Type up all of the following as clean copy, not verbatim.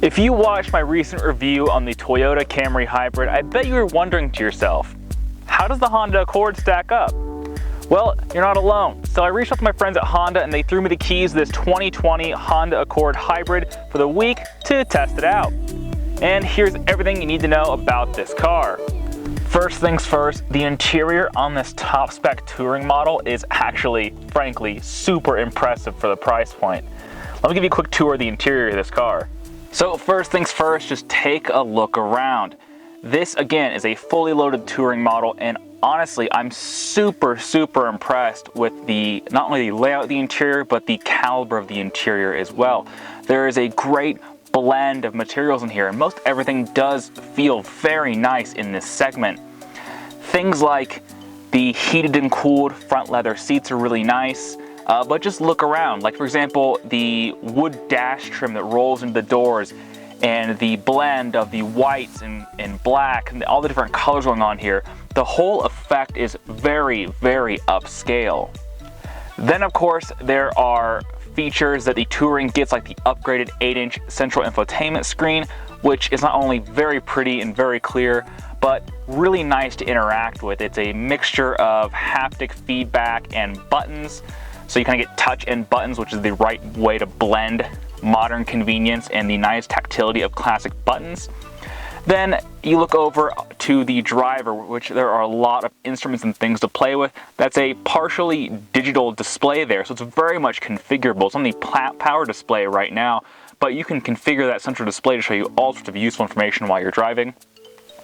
If you watched my recent review on the Toyota Camry Hybrid, I bet you were wondering to yourself, how does the Honda Accord stack up? Well, you're not alone. So I reached out to my friends at Honda and they threw me the keys to this 2020 Honda Accord Hybrid for the week to test it out. And here's everything you need to know about this car. First things first, the interior on this top spec touring model is actually, frankly, super impressive for the price point. Let me give you a quick tour of the interior of this car. So first things first, just take a look around. This again is a fully loaded touring model, and honestly I'm super impressed with not only the layout of the interior but the caliber of the interior as well. There is a great blend of materials in here, and most everything does feel very nice in this segment. Things like the heated and cooled front leather seats are really nice. But just look around, like for example, the wood dash trim that rolls into the doors and the blend of the whites and black and all the different colors going on here. The whole effect is very upscale. Then of course, there are features that the Touring gets, like the upgraded 8-inch central infotainment screen, which is not only very pretty and very clear, but really nice to interact with. It's a mixture of haptic feedback and buttons. So you kind of get touch and buttons, which is the right way to blend modern convenience and the nice tactility of classic buttons. Then you look over to the driver, which there are a lot of instruments and things to play with. That's a partially digital display there, so it's very much configurable. It's on the power display right now, but you can configure that central display to show you all sorts of useful information while you're driving.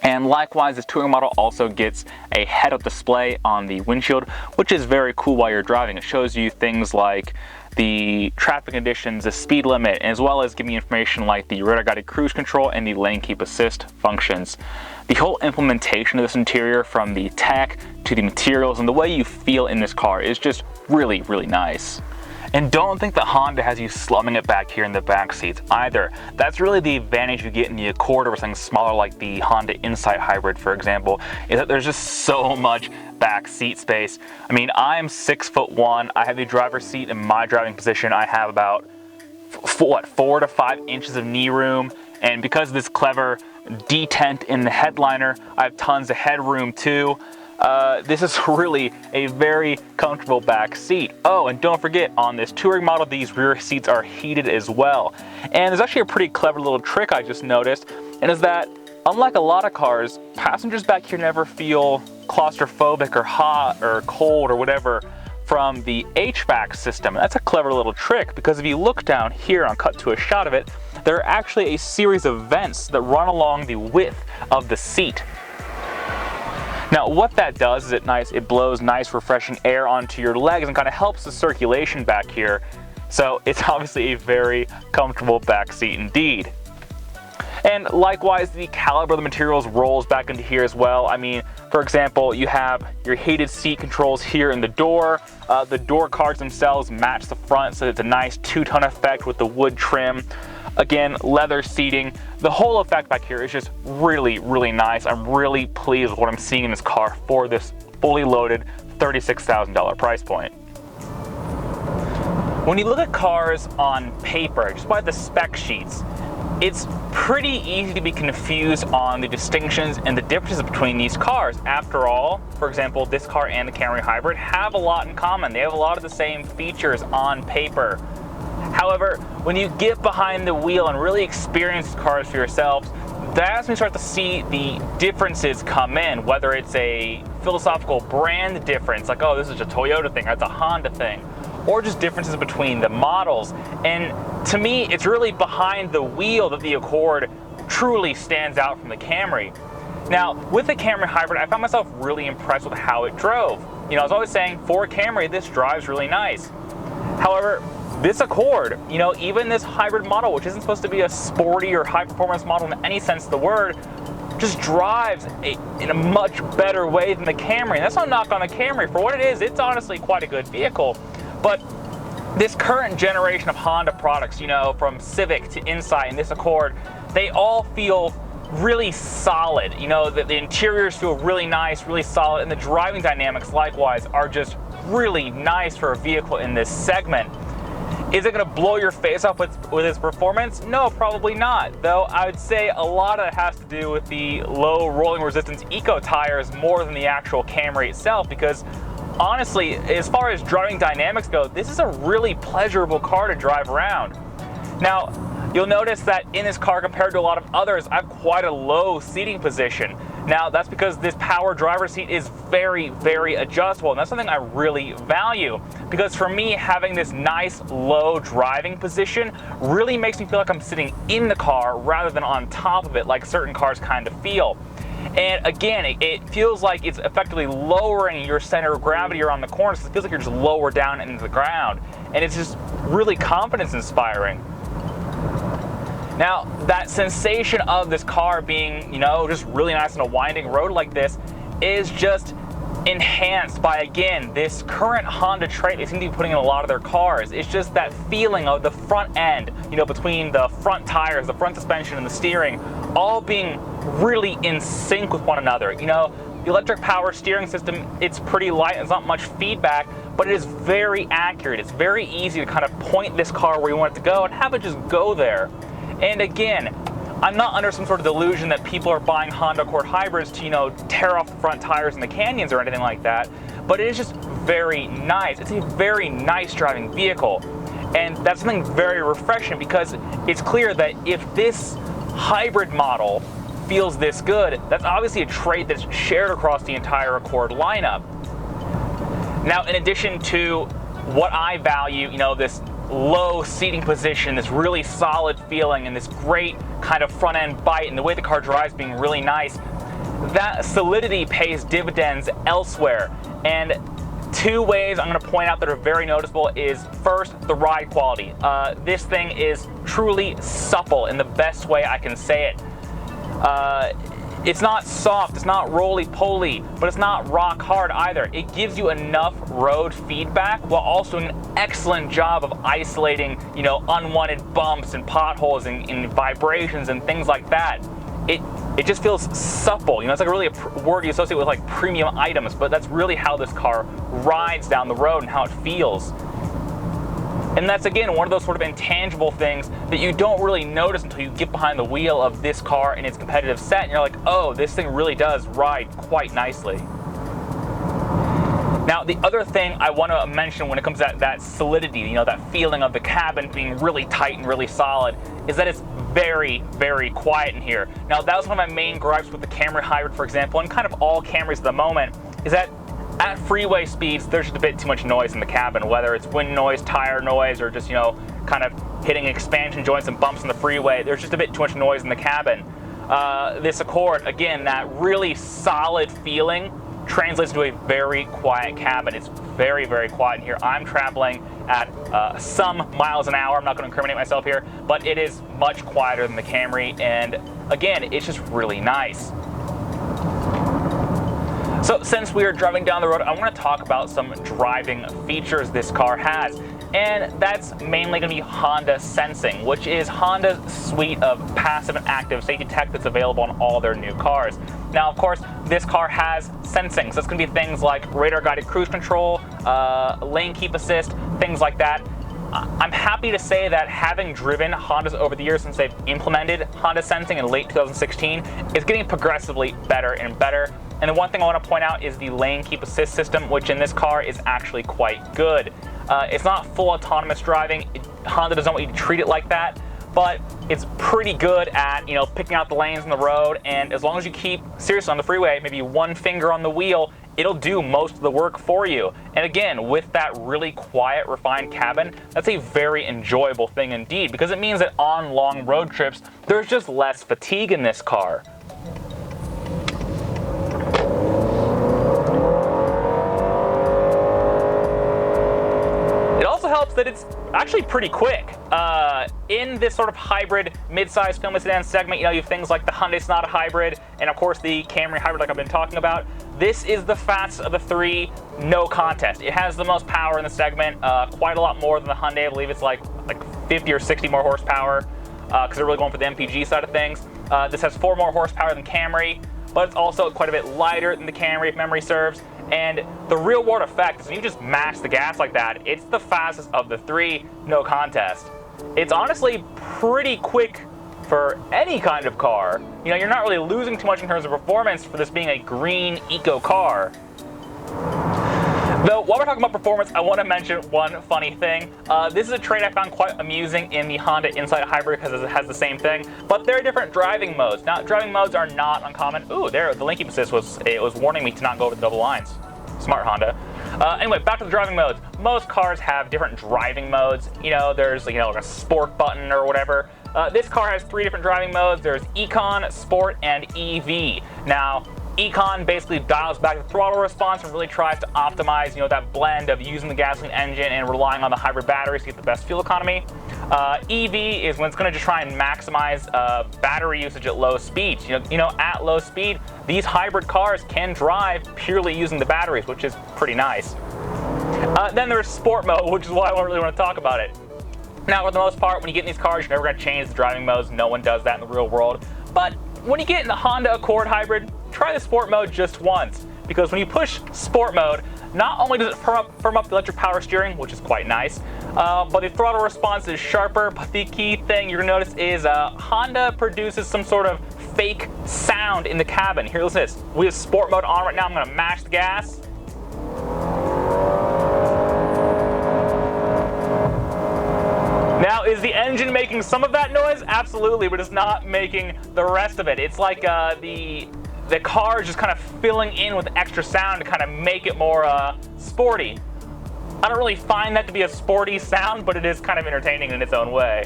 And likewise, this touring model also gets a head-up display on the windshield, which is very cool while you're driving. It shows you things like the traffic conditions, the speed limit, as well as giving you information like the radar guided cruise control and the lane keep assist functions. The whole implementation of this interior, from the tech to the materials and the way you feel in this car, is just really nice. And don't think that Honda has you slumming it back here in the back seats either. That's really the advantage you get in the Accord over something smaller like the Honda Insight Hybrid, for example, is that there's just so much back seat space. I mean, I'm 6'1". I have the driver's seat in my driving position. I have about 4 to 5 inches of knee room, and because of this clever detent in the headliner, I have tons of headroom too. This is really a very comfortable back seat. Oh, and don't forget, on this touring model, these rear seats are heated as well. And there's actually a pretty clever little trick I just noticed, and is that unlike a lot of cars, passengers back here never feel claustrophobic or hot or cold or whatever from the HVAC system. And that's a clever little trick, because if you look down here, I'll cut to a shot of it, there are actually a series of vents that run along the width of the seat. Now what that does is it blows nice refreshing air onto your legs and kind of helps the circulation back here. So it's obviously a very comfortable back seat indeed. And likewise, the caliber of the materials rolls back into here as well. I mean, for example, you have your heated seat controls here in the door. The door cards themselves match the front, so it's a nice two-tone effect with the wood trim. Again, leather seating. The whole effect back here is just really nice. I'm really pleased with what I'm seeing in this car for this fully loaded $36,000 price point. When you look at cars on paper, just by the spec sheets, it's pretty easy to be confused on the distinctions and the differences between these cars. After all, for example, this car and the Camry Hybrid have a lot in common. They have a lot of the same features on paper. However, when you get behind the wheel and really experience cars for yourselves, that's when you start to see the differences come in, whether it's a philosophical brand difference, like, oh, this is a Toyota thing, that's a Honda thing, or just differences between the models. And to me, it's really behind the wheel that the Accord truly stands out from the Camry. Now, with the Camry Hybrid, I found myself really impressed with how it drove. You know, I was always saying, for a Camry, this drives really nice. However, this Accord, you know, even this hybrid model, which isn't supposed to be a sporty or high performance model in any sense of the word, just drives in a much better way than the Camry. And that's not a knock on the Camry. For what it is, it's honestly quite a good vehicle. But this current generation of Honda products, you know, from Civic to Insight and this Accord, they all feel really solid. You know, the interiors feel really nice, really solid, and the driving dynamics likewise are just really nice for a vehicle in this segment. Is it going to blow your face off with its performance? No, probably not. Though I would say a lot of it has to do with the low rolling resistance eco tires more than the actual Camry itself, because honestly, as far as driving dynamics go, this is a really pleasurable car to drive around. Now, you'll notice that in this car, compared to a lot of others, I have quite a low seating position. Now, that's because this power driver's seat is very, very adjustable, and that's something I really value. Because for me, having this nice low driving position really makes me feel like I'm sitting in the car rather than on top of it, like certain cars kind of feel. And again, it feels like it's effectively lowering your center of gravity around the corners, so it feels like you're just lower down into the ground. And it's just really confidence inspiring. Now, that sensation of this car being, just really nice on a winding road like this is just enhanced by, again, this current Honda trait they seem to be putting in a lot of their cars. It's just that feeling of the front end, between the front tires, the front suspension, and the steering, all being really in sync with one another. The electric power steering system, it's pretty light, there's not much feedback, but it is very accurate. It's very easy to kind of point this car where you want it to go and have it just go there. And again, I'm not under some sort of delusion that people are buying Honda Accord hybrids to, tear off the front tires in the canyons or anything like that, but it is just very nice. It's a very nice driving vehicle, and that's something very refreshing, because it's clear that if this hybrid model feels this good, that's obviously a trait that's shared across the entire Accord lineup. Now, in addition to what I value, this low seating position, this really solid feeling, and this great kind of front end bite, and the way the car drives being really nice, that solidity pays dividends elsewhere. And two ways I'm going to point out that are very noticeable is, first, the ride quality. This thing is truly supple in the best way I can say it. It's not soft, it's not roly-poly, but it's not rock hard either. It gives you enough road feedback while also doing an excellent job of isolating, unwanted bumps and potholes and vibrations and things like that. It just feels supple. It's like really a word you associate with like premium items, but that's really how this car rides down the road and how it feels. And that's, again, one of those sort of intangible things that you don't really notice until you get behind the wheel of this car in its competitive set, and you're like, oh, this thing really does ride quite nicely. Now, the other thing I want to mention when it comes to that solidity, that feeling of the cabin being really tight and really solid, is that it's very, very quiet in here. Now, that was one of my main gripes with the Camry Hybrid, for example, and kind of all Camrys at the moment, is that at freeway speeds, there's just a bit too much noise in the cabin, whether it's wind noise, tire noise, or just, kind of hitting expansion joints and bumps on the freeway. There's just a bit too much noise in the cabin. This Accord, again, that really solid feeling translates to a very quiet cabin. It's very, very quiet in here. I'm traveling at some miles an hour. I'm not going to incriminate myself here, but it is much quieter than the Camry, and again, it's just really nice. So since we are driving down the road, I want to talk about some driving features this car has. And that's mainly going to be Honda Sensing, which is Honda's suite of passive and active safety tech that's available on all their new cars. Now, of course, this car has sensing, so that's going to be things like radar-guided cruise control, lane keep assist, things like that. I'm happy to say that having driven Hondas over the years since they've implemented Honda Sensing in late 2016, it's getting progressively better and better. And the one thing I want to point out is the lane keep assist system, which in this car is actually quite good. It's not full autonomous driving. Honda doesn't want you to treat it like that, but it's pretty good at, picking out the lanes on the road, and as long as you keep, seriously, on the freeway, maybe one finger on the wheel, it'll do most of the work for you. And again, with that really quiet, refined cabin, that's a very enjoyable thing indeed, because it means that on long road trips, there's just less fatigue in this car. Helps that it's actually pretty quick. In this sort of hybrid mid-size family sedan segment, you have things like the Hyundai Sonata Hybrid and of course the Camry Hybrid like I've been talking about. This is the fastest of the three, no contest. It has the most power in the segment, quite a lot more than the Hyundai. I believe it's like 50 or 60 more horsepower because they're really going for the MPG side of things. This has 4 more horsepower than Camry. but it's also quite a bit lighter than the Camry if memory serves. And the real world effect is when you just mash the gas like that, it's the fastest of the three, no contest. It's honestly pretty quick for any kind of car. You know, you're not really losing too much in terms of performance for this being a green eco car. Though, while we're talking about performance, I want to mention one funny thing. This is a trait I found quite amusing in the Honda Insight Hybrid because it has the same thing, but there are different driving modes. Now, driving modes are not uncommon. Ooh, there, the linking assist was warning me to not go over the double lines. Smart Honda. Anyway, back to the driving modes. Most cars have different driving modes. You know, there's like a sport button or whatever. This car has 3 different driving modes. There's Econ, Sport, and EV. Now, Econ basically dials back the throttle response and really tries to optimize, that blend of using the gasoline engine and relying on the hybrid batteries to get the best fuel economy. EV is when it's going to just try and maximize battery usage at low speeds. At low speed, these hybrid cars can drive purely using the batteries, which is pretty nice. Then there's Sport mode, which is why I really want to talk about it. Now, for the most part, when you get in these cars, you're never going to change the driving modes. No one does that in the real world. But when you get in the Honda Accord Hybrid, try the Sport mode just once. Because when you push Sport mode, not only does it firm up the electric power steering, which is quite nice, but the throttle response is sharper. But the key thing you're going to notice is Honda produces some sort of fake sound in the cabin. Here, listen to this. We have Sport mode on right now. I'm going to mash the gas. Now, is the engine making some of that noise? Absolutely, but it's not making the rest of it. It's like the car is just kind of filling in with extra sound to kind of make it more sporty. I don't really find that to be a sporty sound, but it is kind of entertaining in its own way.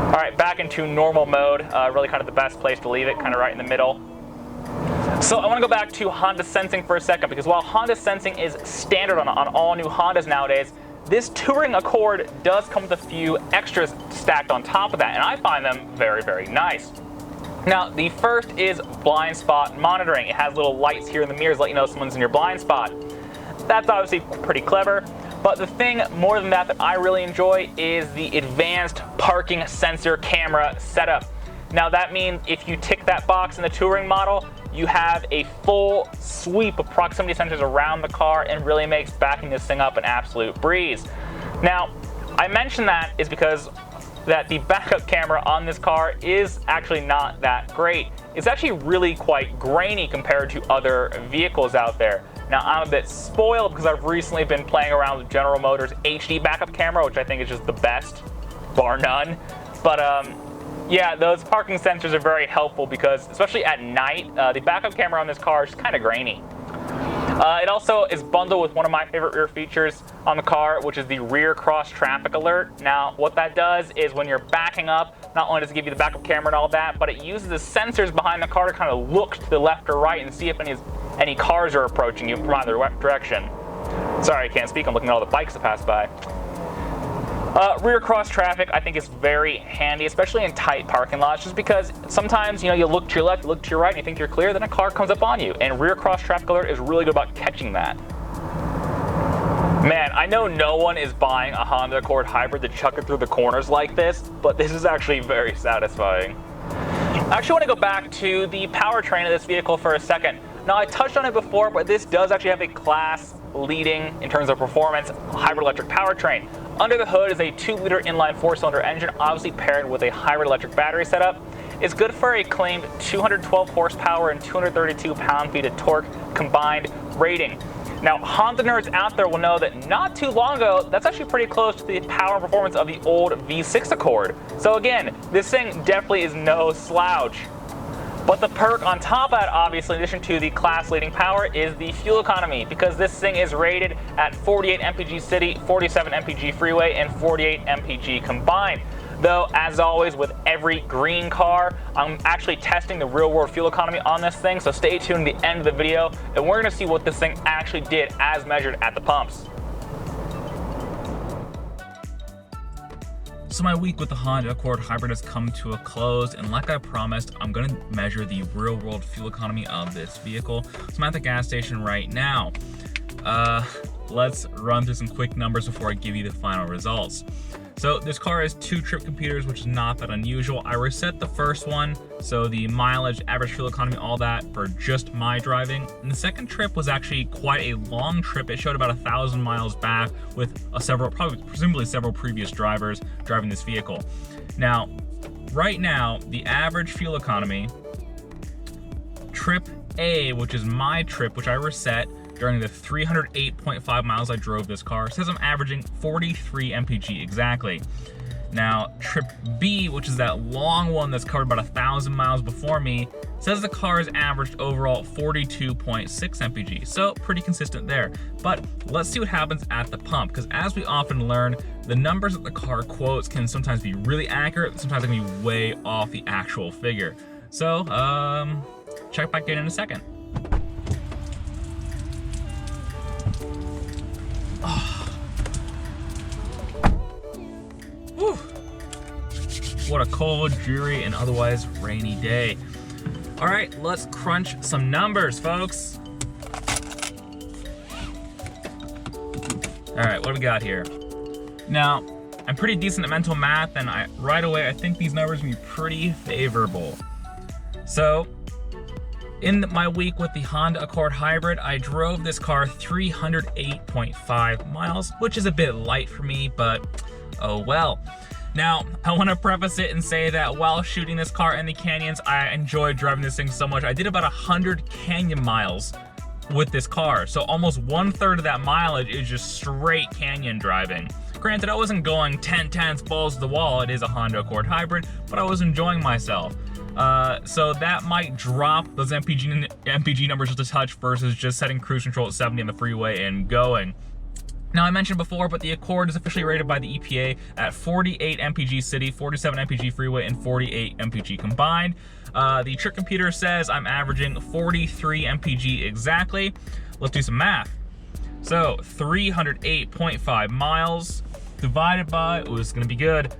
All right, back into normal mode. Really kind of the best place to leave it, kind of right in the middle. So I want to go back to Honda Sensing for a second, because while Honda Sensing is standard on all new Hondas nowadays, this Touring Accord does come with a few extras stacked on top of that, and I find them very, very nice. Now, the first is blind spot monitoring. It has little lights here in the mirrors to let you know someone's in your blind spot. That's obviously pretty clever, but the thing more than that I really enjoy is the advanced parking sensor camera setup. Now, that means if you tick that box in the Touring model, you have a full sweep of proximity sensors around the car and really makes backing this thing up an absolute breeze. Now, I mention that is because that the backup camera on this car is actually not that great. It's actually really quite grainy compared to other vehicles out there. Now, I'm a bit spoiled because I've recently been playing around with General Motors HD backup camera, which I think is just the best, bar none. But yeah, those parking sensors are very helpful because, especially at night, the backup camera on this car is kind of grainy. It also is bundled with one of my favorite rear features on the car, which is the rear cross traffic alert. Now, what that does is when you're backing up, not only does it give you the backup camera and all that, but it uses the sensors behind the car to kind of look to the left or right and see if any cars are approaching you from either direction. Sorry, I can't speak. I'm looking at all the bikes that pass by. Rear cross traffic I think is very handy, especially in tight parking lots, just because sometimes you look to your left, you look to your right, and you think you're clear, then a car comes up on you, and rear cross traffic alert is really good about catching that. Man, I know no one is buying a Honda Accord Hybrid to chuck it through the corners like this, but this is actually very satisfying. I actually want to go back to the powertrain of this vehicle for a second. Now, I touched on it before, but this does actually have a class-leading, in terms of performance, hybrid electric powertrain. Under the hood is a 2-liter inline 4-cylinder engine, obviously paired with a hybrid electric battery setup. It's good for a claimed 212 horsepower and 232 pound-feet of torque combined rating. Now, Honda nerds out there will know that not too long ago, that's actually pretty close to the power and performance of the old V6 Accord. So again, this thing definitely is no slouch. But the perk on top of that, obviously, in addition to the class-leading power, is the fuel economy, because this thing is rated at 48 mpg city, 47 mpg freeway, and 48 mpg combined. Though, as always, with every green car, I'm actually testing the real-world fuel economy on this thing, so stay tuned to the end of the video, and we're going to see what this thing actually did as measured at the pumps. So my week with the Honda Accord Hybrid has come to a close, and like I promised, I'm going to measure the real-world fuel economy of this vehicle. So I'm at the gas station right now. Let's run through some quick numbers before I give you the final results. So this car has 2 trip computers, which is not that unusual. I reset the first one, so the mileage, average fuel economy, all that for just my driving. And the second trip was actually quite a long trip. It showed about 1,000 miles back with presumably several previous drivers driving this vehicle. Now, right now, the average fuel economy, trip A, which is my trip, which I reset during the 308.5 miles I drove this car, says I'm averaging 43 mpg exactly. Now, trip B, which is that long one that's covered about 1,000 miles before me, says the car has averaged overall 42.6 mpg, so pretty consistent there. But let's see what happens at the pump, because as we often learn, the numbers that the car quotes can sometimes be really accurate, sometimes they can be way off the actual figure. So, check back in a second. Whew. What a cold, dreary, and otherwise rainy day. All right, let's crunch some numbers, folks. All right, what do we got here? Now, I'm pretty decent at mental math, and right away I think these numbers will be pretty favorable. So, in my week with the Honda Accord Hybrid, I drove this car 308.5 miles, which is a bit light for me, but oh well. Now, I want to preface it and say that while shooting this car in the canyons, I enjoyed driving this thing so much. I did about 100 canyon miles with this car, so almost 1/3 of that mileage is just straight canyon driving. Granted, I wasn't going 10/10 balls to the wall. It is a Honda Accord Hybrid, but I was enjoying myself. So that might drop those MPG numbers just a touch versus just setting cruise control at 70 on the freeway and going. Now, I mentioned before, but the Accord is officially rated by the EPA at 48 mpg city, 47 mpg freeway, and 48 mpg combined. The trip computer says I'm averaging 43 mpg exactly. Let's do some math. So 308.5 miles divided by, oh, this is gonna be good,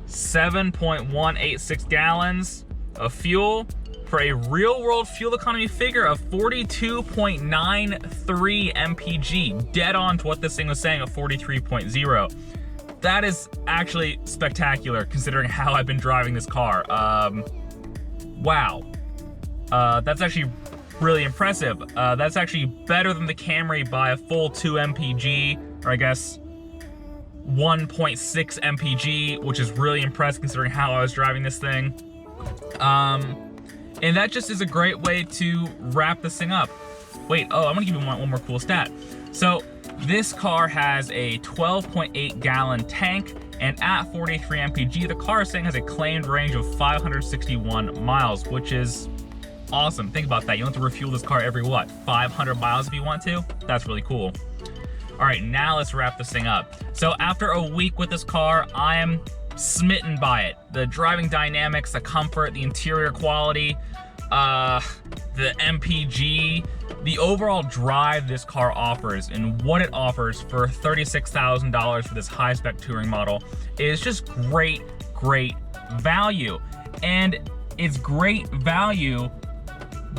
7.186 gallons of fuel for a real world fuel economy figure of 42.93 mpg, dead on to what this thing was saying of 43.0. That is actually spectacular considering how I've been driving this car. Wow. That's actually really impressive. That's actually better than the Camry by a full 2 mpg, or I guess 1.6 mpg, which is really impressive considering how I was driving this thing. And that just is a great way to wrap this thing up. Wait, oh, I'm gonna give you one more cool stat. So this car has a 12.8 gallon tank, and at 43 mpg, the car is saying has a claimed range of 561 miles, which is awesome. Think about that. You don't have to refuel this car every, what, 500 miles if you want to? That's really cool. All right, now let's wrap this thing up. So after a week with this car, I am smitten by it. The driving dynamics, the comfort, the interior quality, the MPG, the overall drive this car offers and what it offers for $36,000 for this high-spec touring model is just great, great value. And it's great value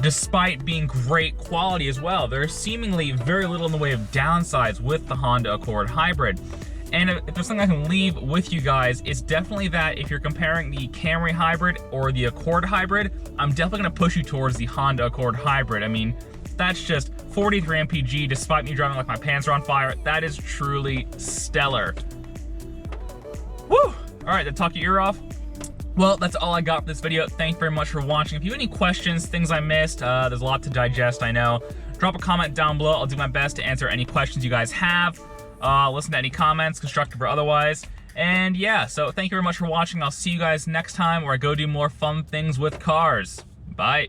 despite being great quality as well. There's seemingly very little in the way of downsides with the Honda Accord Hybrid. And if there's something I can leave with you guys, it's definitely that if you're comparing the Camry Hybrid or the Accord Hybrid, I'm definitely gonna push you towards the Honda Accord Hybrid. I mean, that's just 43 mpg despite me driving like my pants are on fire. That is truly stellar. Woo! All right, that talk your ear off. Well, that's all I got for this video. Thank you very much for watching. If you have any questions, things I missed, there's a lot to digest, I know. Drop a comment down below. I'll do my best to answer any questions you guys have. Listen to any comments, constructive or otherwise. And yeah, so thank you very much for watching. I'll see you guys next time where I go do more fun things with cars. Bye.